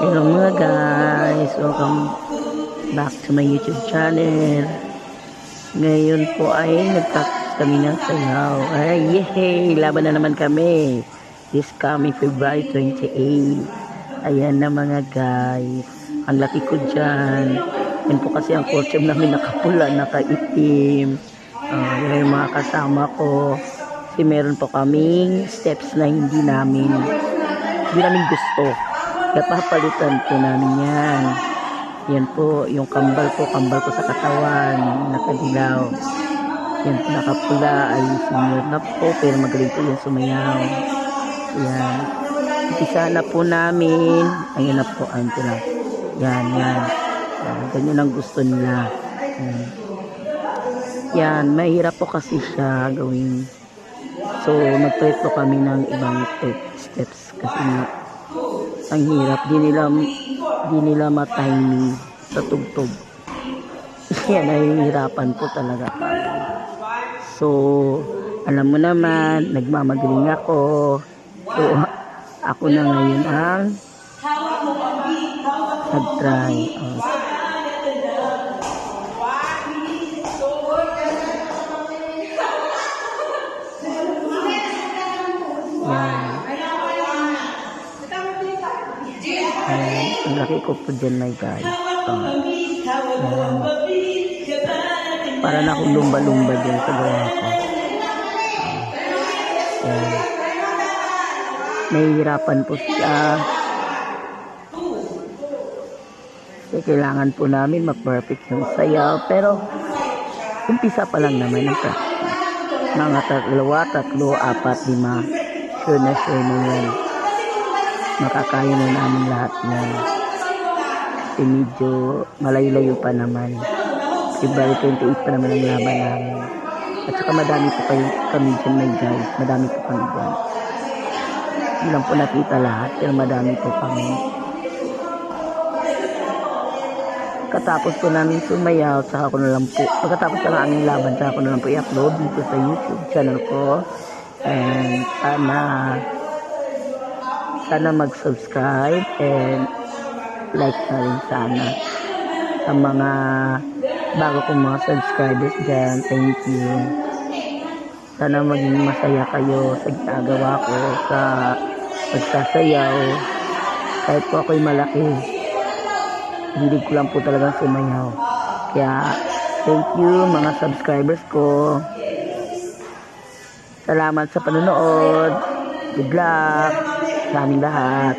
Hello mga guys, welcome back to my YouTube channel. Ngayon po ay nagpractice kami ng sayaw. Ay, yehey! Laban na naman kami. This coming February 28. Ayan na mga guys. Ang laki ko dyan. Yan po kasi ang costume namin nakapula, nakaitim. Yan yung mga kasama ko. Kasi meron po kaming steps na hindi namin gusto. Kaya papalitan po namin yan. Yan po, yung kambal ko sa katawan, nakadilaw. Yan po, nakapula, ay senior na po, pero magaling po yung sumayaw. Yan. Umpisa na po namin. Ayun na po, ayun po na. Yan. Ganyan ang gusto nila. Yan, mahirap po kasi siya gawin. So, nag-try po kami ng ibang steps kasi nga, ang hirap, di nila ma-timing sa tugtog. Yan, nahihirapan po talaga kami. So, alam mo naman, nagmamagaling ako. So, ako na ngayon ang nag-try. Yan. Ang laki ko po dyan, my guys. Para na akong lumba-lumba dyan sa gawa ko. Nahihirapan po siya. Kasi kailangan po namin mag-perfect yung sayaw. Pero, umpisa pa lang naman ang practice. Mga 3, 4, 5. Sure na yan. Makakaya na namin lahat yan. Kasi medyo malayo-layo pa naman. February 28 pa naman ang laban namin. At saka madami po kami dyan, my guys. Madami po kami dyan. Hindi lang po nakita lahat, pero madami po kami. Katapos po namin sumayaw, saka ko na lang po, pagkatapos ng aming laban, saka ko na lang po i-upload dito sa YouTube channel ko. And sana mag-subscribe and like na rin sana sa mga bago kong mga subscribers dyan. Thank you. Sana maging masaya kayo sa ginagawa ko sa pagsasayaw. Kahit po ako'y malaki, hindi ko lang po talagang sumayaw. Kaya thank you mga subscribers ko. Salamat sa panonood. Good luck sa aming lahat.